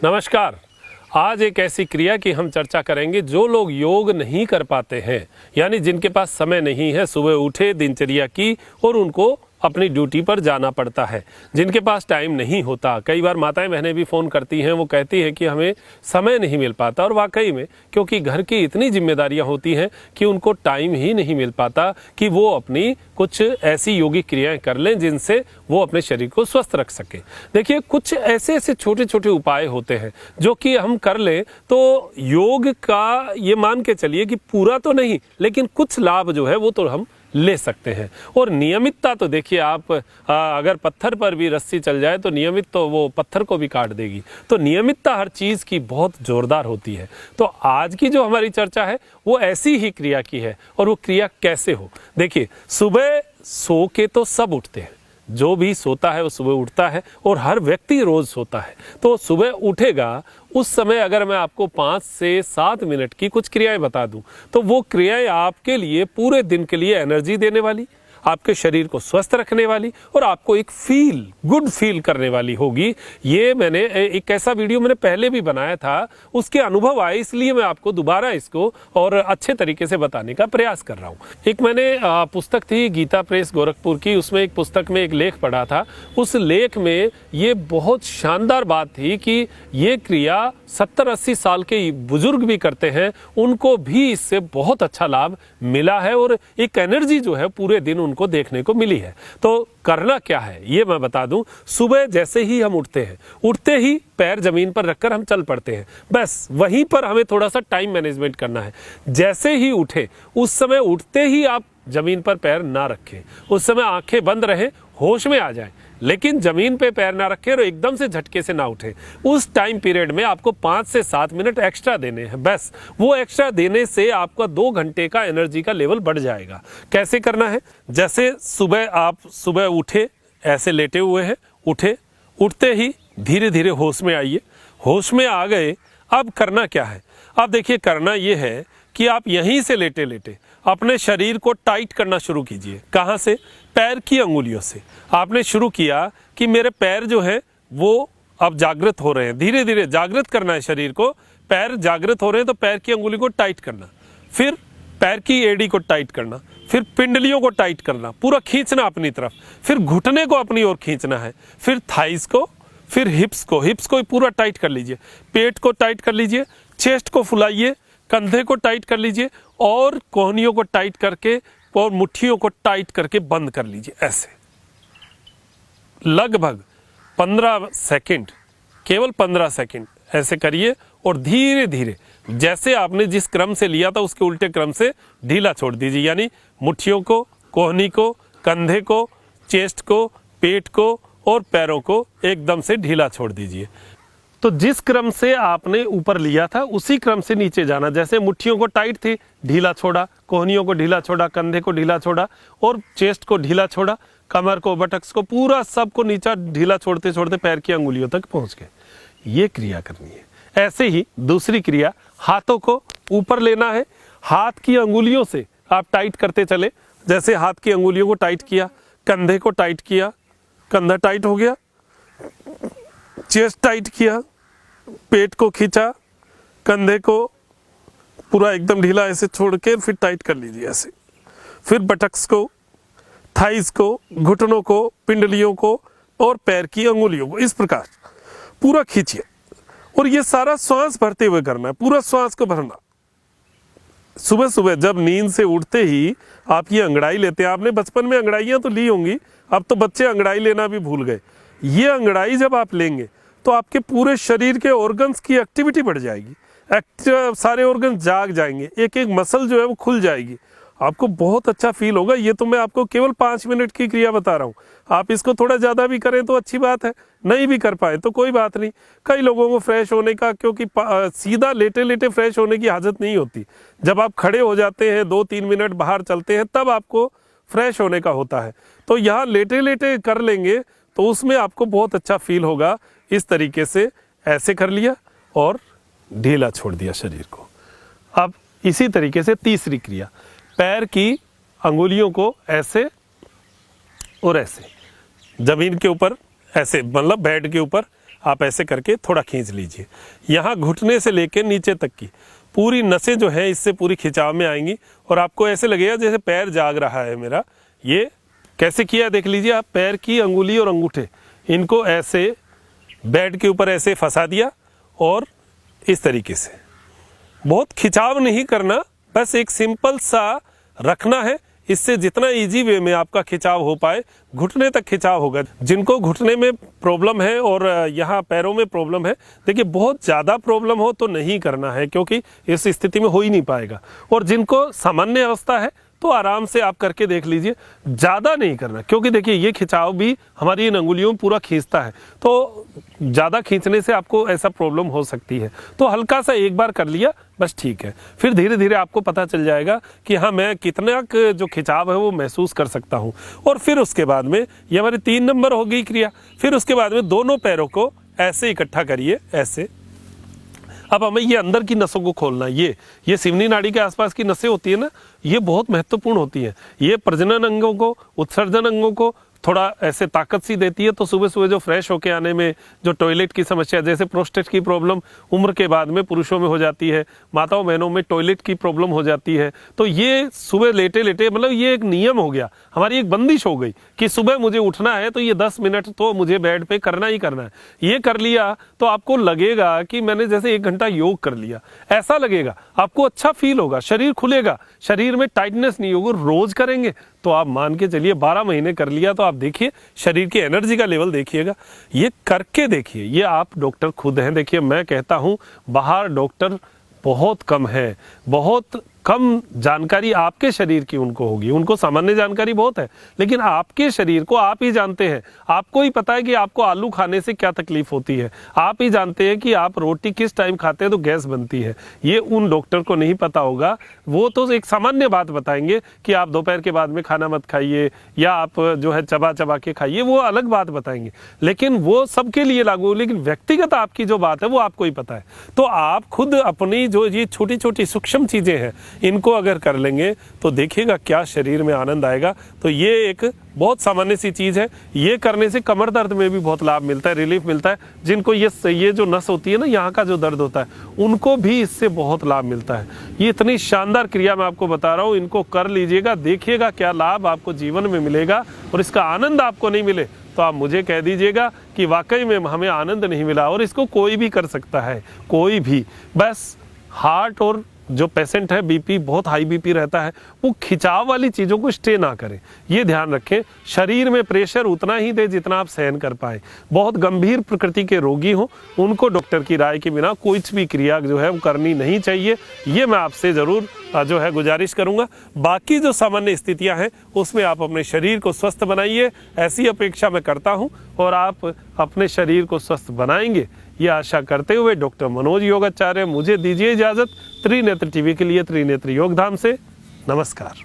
नमस्कार। आज एक ऐसी क्रिया की हम चर्चा करेंगे जो लोग योग नहीं कर पाते हैं, यानी जिनके पास समय नहीं है, सुबह उठे दिनचर्या की और उनको अपनी ड्यूटी पर जाना पड़ता है, जिनके पास टाइम नहीं होता। कई बार माताएं बहनें भी फ़ोन करती हैं, वो कहती हैं कि हमें समय नहीं मिल पाता, और वाकई में क्योंकि घर की इतनी जिम्मेदारियां होती हैं कि उनको टाइम ही नहीं मिल पाता कि वो अपनी कुछ ऐसी योगिक क्रियाएं कर लें जिनसे वो अपने शरीर को स्वस्थ रख सकें। देखिए, कुछ ऐसे ऐसे छोटे छोटे उपाय होते हैं जो कि हम कर लें तो योग का ये मान के चलिए कि पूरा तो नहीं, लेकिन कुछ लाभ जो है वो तो हम ले सकते हैं। और नियमितता तो देखिए, आप अगर पत्थर पर भी रस्सी चल जाए तो नियमित तो वो पत्थर को भी काट देगी। तो नियमितता हर चीज़ की बहुत जोरदार होती है। तो आज की जो हमारी चर्चा है वो ऐसी ही क्रिया की है। और वो क्रिया कैसे हो, देखिए, सुबह सो के तो सब उठते हैं, जो भी सोता है वो सुबह उठता है, और हर व्यक्ति रोज सोता है। तो सुबह उठेगा उस समय अगर मैं आपको 5 से 7 मिनट की कुछ क्रियाएं बता दूं तो वो क्रियाएं आपके लिए पूरे दिन के लिए एनर्जी देने वाली, आपके शरीर को स्वस्थ रखने वाली और आपको एक गुड फील करने वाली होगी। ये मैंने एक ऐसा वीडियो मैंने पहले भी बनाया था, उसके अनुभव आए, इसलिए मैं आपको दोबारा इसको और अच्छे तरीके से बताने का प्रयास कर रहा हूँ। एक मैंने पुस्तक थी गीता प्रेस गोरखपुर की, उसमें एक पुस्तक में एक लेख पढ़ा था। उस लेख में ये बहुत शानदार बात थी कि ये क्रिया 70-80 साल के बुजुर्ग भी करते हैं, उनको भी इससे बहुत अच्छा लाभ मिला है और एक एनर्जी जो है पूरे दिन उनको देखने को मिली है। तो करना क्या है ये मैं बता दूं। सुबह जैसे ही हम उठते हैं, उठते ही पैर जमीन पर रखकर हम चल पड़ते हैं, बस वहीं पर हमें थोड़ा सा टाइम मैनेजमेंट करना है। जैसे ही उठे उस समय उठते ही आप जमीन पर पैर ना रखें, उस समय आंखें बंद रहें, होश में आ जाएं, लेकिन जमीन पे पैर ना रखें और एकदम से झटके से ना उठें। उस टाइम पीरियड में आपको 5 से 7 मिनट एक्स्ट्रा देने हैं, बस। वो एक्स्ट्रा देने से आपका 2 घंटे का एनर्जी का लेवल बढ़ जाएगा। कैसे करना है, जैसे आप सुबह उठे, ऐसे लेटे हुए हैं, उठे, उठते ही धीरे धीरे होश में आइए। होश में आ गए, अब करना क्या है। अब देखिए, करना ये है कि आप यहीं से लेटे लेटे अपने शरीर को टाइट करना शुरू कीजिए। कहाँ से? पैर की अंगुलियों से। आपने शुरू किया कि मेरे पैर जो है वो अब जागृत हो रहे हैं, धीरे धीरे जागृत करना है शरीर को। पैर जागृत हो रहे हैं तो पैर की अंगुली को टाइट करना, फिर पैर की एड़ी को टाइट करना, फिर पिंडलियों को टाइट करना, पूरा खींचना अपनी तरफ, फिर घुटने को अपनी ओर खींचना है, फिर थाइस को, फिर हिप्स को पूरा टाइट कर लीजिए, पेट को टाइट कर लीजिए, चेस्ट को फुलाइए, कंधे को टाइट कर लीजिए और कोहनियों को टाइट करके और मुट्ठियों को टाइट करके बंद कर लीजिए। ऐसे लगभग 15 सेकंड, केवल 15 सेकंड ऐसे करिए और धीरे धीरे जैसे आपने जिस क्रम से लिया था उसके उल्टे क्रम से ढीला छोड़ दीजिए। यानी मुट्ठियों को, कोहनी को, कंधे को, चेस्ट को, पेट को और पैरों को एकदम से ढीला छोड़ दीजिए। तो जिस क्रम से आपने ऊपर लिया था उसी क्रम से नीचे जाना। जैसे मुट्ठियों को टाइट थी, ढीला छोड़ा, कोहनियों को ढीला छोड़ा, कंधे को ढीला छोड़ा और चेस्ट को ढीला छोड़ा, कमर को, बटक्स को, पूरा सबको नीचा ढीला छोड़ते छोड़ते पैर की अंगुलियों तक पहुंच गए। ये क्रिया करनी है। ऐसे ही दूसरी क्रिया, हाथों को ऊपर लेना है, हाथ की अंगुलियों से आप टाइट करते चले। जैसे हाथ की अंगुलियों को टाइट किया, कंधे को टाइट किया, कंधा टाइट हो गया, चेस्ट टाइट किया, पेट को खींचा, कंधे को पूरा एकदम ढीला ऐसे छोड़ के फिर टाइट कर लीजिए ऐसे, फिर बटक्स को, थाइस को, घुटनों को, पिंडलियों को और पैर की अंगुलियों को इस प्रकार पूरा खींचिए। और ये सारा श्वास भरते हुए करना है, पूरा श्वास को भरना। सुबह सुबह जब नींद से उठते ही आप ये अंगड़ाई लेते हैं, आपने बचपन में अंगड़ाइयाँ तो ली होंगी, अब तो बच्चे अंगड़ाई लेना भी भूल गए। ये अंगड़ाई जब आप लेंगे तो आपके पूरे शरीर के ऑर्गन्स की एक्टिविटी बढ़ जाएगी, सारे ऑर्गन्स जाग जाएंगे, एक एक मसल जो है वो खुल जाएगी, आपको बहुत अच्छा फील होगा। ये तो मैं आपको केवल 5 मिनट की क्रिया बता रहा हूँ। आप इसको थोड़ा ज़्यादा भी करें तो अच्छी बात है, नहीं भी कर पाए तो कोई बात नहीं। कई लोगों को फ्रेश होने का, क्योंकि सीधा लेटे लेटे फ्रेश होने की आदत नहीं होती, जब आप खड़े हो जाते हैं 2-3 मिनट बाहर चलते हैं तब आपको फ्रेश होने का होता है। तो यहाँ लेटे लेटे कर लेंगे तो उसमें आपको बहुत अच्छा फील होगा। इस तरीके से ऐसे कर लिया और ढीला छोड़ दिया शरीर को। अब इसी तरीके से तीसरी क्रिया, पैर की अंगुलियों को ऐसे और ऐसे जमीन के ऊपर, ऐसे मतलब बेड के ऊपर आप ऐसे करके थोड़ा खींच लीजिए। यहाँ घुटने से लेकर नीचे तक की पूरी नसें जो है इससे पूरी खिंचाव में आएंगी और आपको ऐसे लगेगा जैसे पैर जाग रहा है मेरा। ये कैसे किया देख लीजिए आप। पैर की अंगुली और अंगूठे इनको ऐसे बेड के ऊपर ऐसे फंसा दिया और इस तरीके से, बहुत खिंचाव नहीं करना, बस एक सिंपल सा रखना है। इससे जितना इजी वे में आपका खिंचाव हो पाए, घुटने तक खिंचाव होगा। जिनको घुटने में प्रॉब्लम है और यहाँ पैरों में प्रॉब्लम है, देखिए बहुत ज़्यादा प्रॉब्लम हो तो नहीं करना है, क्योंकि इस स्थिति में हो ही नहीं पाएगा। और जिनको सामान्य अवस्था है तो आराम से आप करके देख लीजिए, ज़्यादा नहीं करना, क्योंकि देखिए ये खिंचाव भी हमारी इन अंगुलियों में पूरा खींचता है, तो ज़्यादा खींचने से आपको ऐसा प्रॉब्लम हो सकती है। तो हल्का सा एक बार कर लिया बस ठीक है। फिर धीरे धीरे आपको पता चल जाएगा कि हाँ मैं कितना जो खिंचाव है वो महसूस कर सकता हूँ। और फिर उसके बाद में ये हमारी 3 नंबर हो गई क्रिया। फिर उसके बाद में दोनों पैरों को ऐसे इकट्ठा करिए, ऐसे। अब हमें ये अंदर की नसों को खोलना है। ये सिवनी नाड़ी के आसपास की नसें होती है ना, ये बहुत महत्वपूर्ण होती हैं। ये प्रजनन अंगों को, उत्सर्जन अंगों को थोड़ा ऐसे ताकत सी देती है। तो सुबह सुबह जो फ्रेश होके आने में जो टॉयलेट की समस्या, जैसे प्रोस्टेट की प्रॉब्लम उम्र के बाद में पुरुषों में हो जाती है, माताओं बहनों में टॉयलेट की प्रॉब्लम हो जाती है, तो ये सुबह लेटे लेटे, मतलब ये एक नियम हो गया, हमारी एक बंदिश हो गई कि सुबह मुझे उठना है तो ये 10 मिनट तो मुझे बेड पे करना ही करना है। ये कर लिया तो आपको लगेगा कि मैंने जैसे 1 घंटा योग कर लिया, ऐसा लगेगा, आपको अच्छा फील होगा, शरीर खुलेगा, शरीर में टाइटनेस नहीं होगा। रोज करेंगे तो आप मान के चलिए 12 महीने कर लिया तो आप देखिए शरीर की एनर्जी का लेवल देखिएगा। ये करके देखिए, ये आप डॉक्टर खुद हैं। देखिए मैं कहता हूं बाहर डॉक्टर बहुत कम है, बहुत कम जानकारी आपके शरीर की उनको होगी, उनको सामान्य जानकारी बहुत है, लेकिन आपके शरीर को आप ही जानते हैं। आपको ही पता है कि आपको आलू खाने से क्या तकलीफ होती है, आप ही जानते हैं कि आप रोटी किस टाइम खाते हैं तो गैस बनती है। ये उन डॉक्टर को नहीं पता होगा। वो तो एक सामान्य बात बताएंगे कि आप दोपहर के बाद में खाना मत खाइए या आप जो है चबा चबा के खाइए, वो अलग बात बताएंगे, लेकिन वो सबके लिए लागू। लेकिन व्यक्तिगत आपकी जो बात है वो आपको ही पता है। तो आप खुद अपनी जो ये छोटी छोटी सूक्ष्म चीजें हैं इनको अगर कर लेंगे तो देखिएगा क्या शरीर में आनंद आएगा। तो ये एक बहुत सामान्य सी चीज है। ये करने से कमर दर्द में भी बहुत लाभ मिलता है, रिलीफ मिलता है। जिनको ये जो नस होती है ना, यहाँ का जो दर्द होता है, उनको भी इससे बहुत लाभ मिलता है। ये इतनी शानदार क्रिया मैं आपको बता रहा हूँ, इनको कर लीजिएगा, देखिएगा क्या लाभ आपको जीवन में मिलेगा। और इसका आनंद आपको नहीं मिले तो आप मुझे कह दीजिएगा कि वाकई में हमें आनंद नहीं मिला। और इसको कोई भी कर सकता है, कोई भी। बस हार्ट और जो पेशेंट है बीपी, बहुत हाई बीपी रहता है, वो खिंचाव वाली चीज़ों को स्टे ना करें, ये ध्यान रखें। शरीर में प्रेशर उतना ही दे जितना आप सहन कर पाए। बहुत गंभीर प्रकृति के रोगी हों, उनको डॉक्टर की राय के बिना कोई भी क्रिया जो है वो करनी नहीं चाहिए। ये मैं आपसे ज़रूर जो है गुजारिश करूँगा। बाकी जो सामान्य स्थितियाँ हैं उसमें आप अपने शरीर को स्वस्थ बनाइए, ऐसी अपेक्षा मैं करता हूँ। और आप अपने शरीर को स्वस्थ बनाएंगे ये आशा करते हुए डॉक्टर मनोज योगाचार्य मुझे दीजिए इजाज़त। त्रिनेत्र टीवी के लिए त्रिनेत्र योगधाम से नमस्कार।